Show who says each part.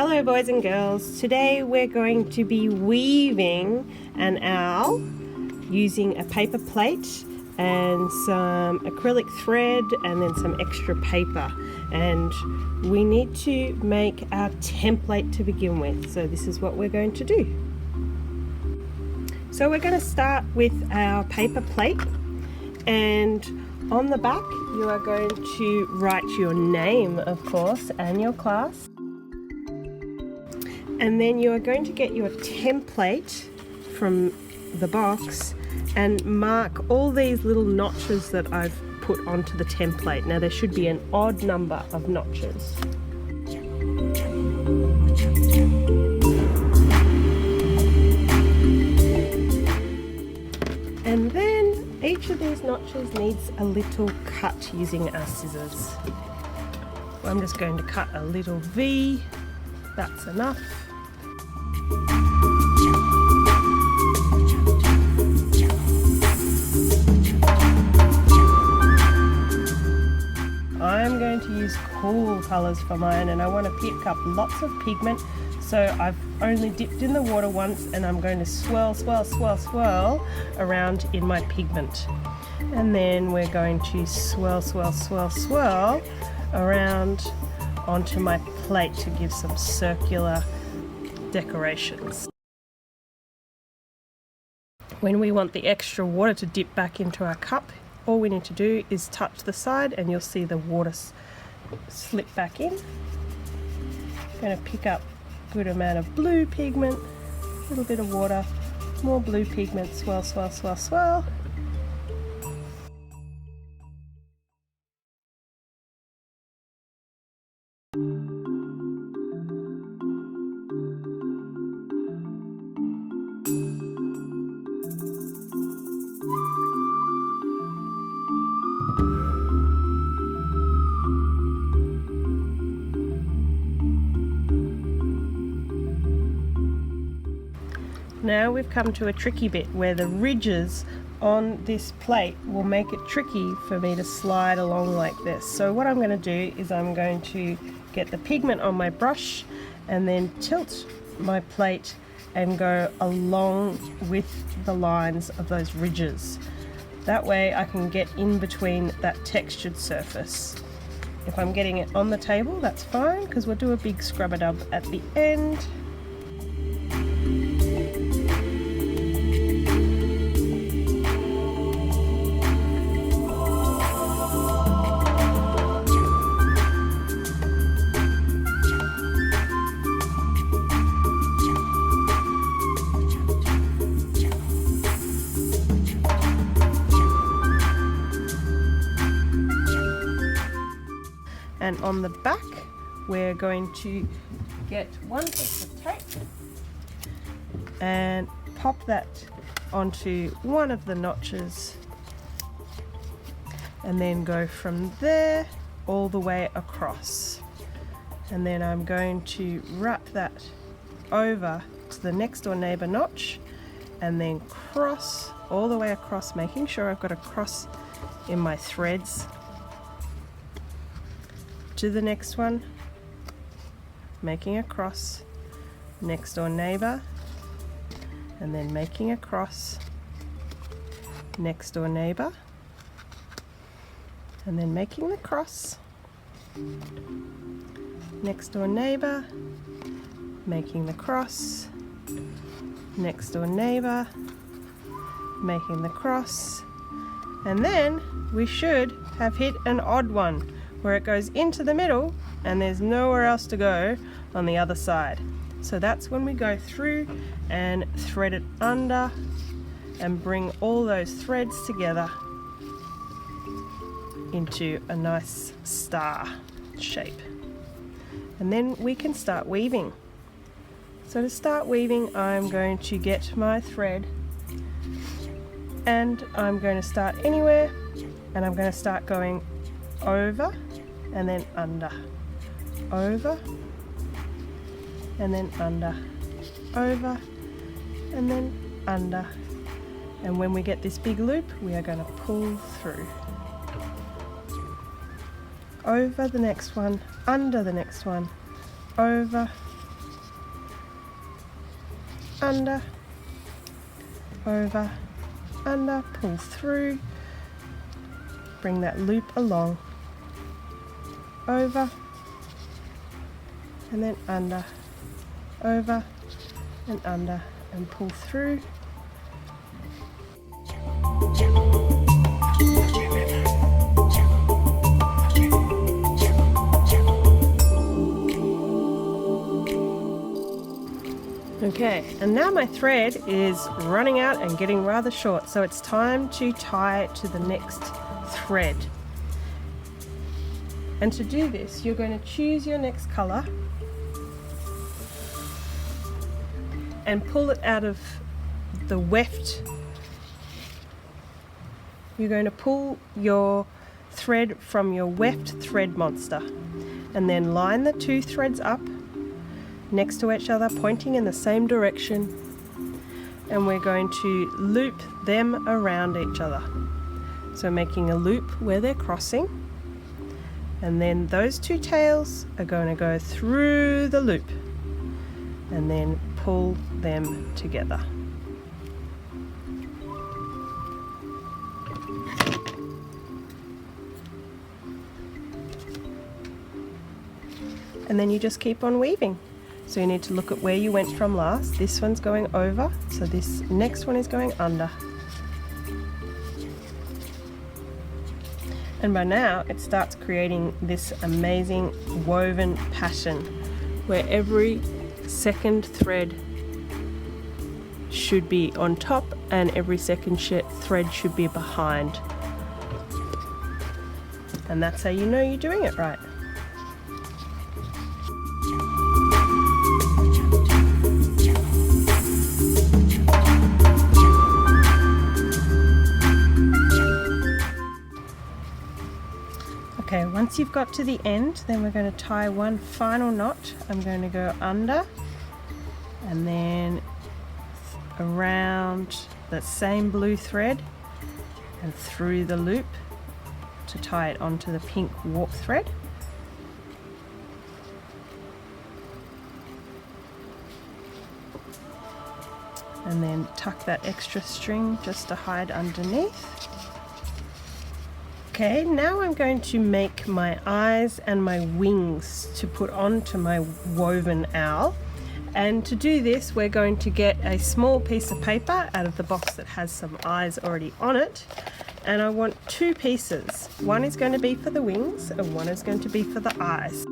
Speaker 1: Hello boys and girls, today we're going to be weaving an owl using a paper plate and some acrylic thread and then some extra paper, and we need to make our template to begin with. So this is what we're going to do. So we're going to start with our paper plate, and on the back you are going to write your name, of course, and your class. And then you are going to get your template from the box and mark all these little notches that I've put onto the template. Now there should be an odd number of notches. And then each of these notches needs a little cut using our scissors. I'm just going to cut a little V, that's enough. I'm going to use cool colours for mine, and I want to pick up lots of pigment, so I've only dipped in the water once and I'm going to swirl around in my pigment. And then we're going to swirl around onto my plate to give some circular decorations. When we want the extra water to dip back into our cup, all we need to do is touch the side and you'll see the water slip back in. I'm going to pick up a good amount of blue pigment, a little bit of water, more blue pigment, swirl. Now we've come to a tricky bit where the ridges on this plate will make it tricky for me to slide along like this. So what I'm going to do is I'm going to get the pigment on my brush and then tilt my plate and go along with the lines of those ridges. That way I can get in between that textured surface. If I'm getting it on the table, that's fine, because we'll do a big scrub-a-dub at the end. And on the back, we're going to get one piece of tape and pop that onto one of the notches, and then go from there all the way across. And then I'm going to wrap that over to the next door neighbor notch and then cross all the way across, making sure I've got a cross in my threads. To the next one, making a cross, next door neighbor, and then making a cross, next door neighbor, and then making the cross, next door neighbor, making the cross, next door neighbor, making the cross, and then we should have hit an odd one, where it goes into the middle and there's nowhere else to go on the other side. So that's when we go through and thread it under and bring all those threads together into a nice star shape. And then we can start weaving. So to start weaving, I'm going to get my thread and I'm going to start anywhere, and I'm going to start going over and then under, over and then under, over and then under. And when we get this big loop, we are going to pull through. Over the next one, under the next one, over under, over, under, pull through, bring that loop along, over, and then under, over, and under, and pull through. Okay, and now my thread is running out and getting rather short, so it's time to tie it to the next thread. And to do this, you're going to choose your next color and pull it out of the weft. You're going to pull your thread from your weft thread monster and then line the two threads up next to each other, pointing in the same direction, and we're going to loop them around each other. So making a loop where they're crossing, and then those two tails are going to go through the loop and then pull them together. And then you just keep on weaving. So you need to look at where you went from last. This one's going over, so this next one is going under. And by now it starts creating this amazing woven pattern where every second thread should be on top and every second thread should be behind. And that's how you know you're doing it right. Okay, once you've got to the end, then we're going to tie one final knot. I'm going to go under and then around that same blue thread and through the loop to tie it onto the pink warp thread. And then tuck that extra string just to hide underneath. Okay, now I'm going to make my eyes and my wings to put onto my woven owl. And to do this, we're going to get a small piece of paper out of the box that has some eyes already on it. And I want two pieces. One is going to be for the wings and one is going to be for the eyes.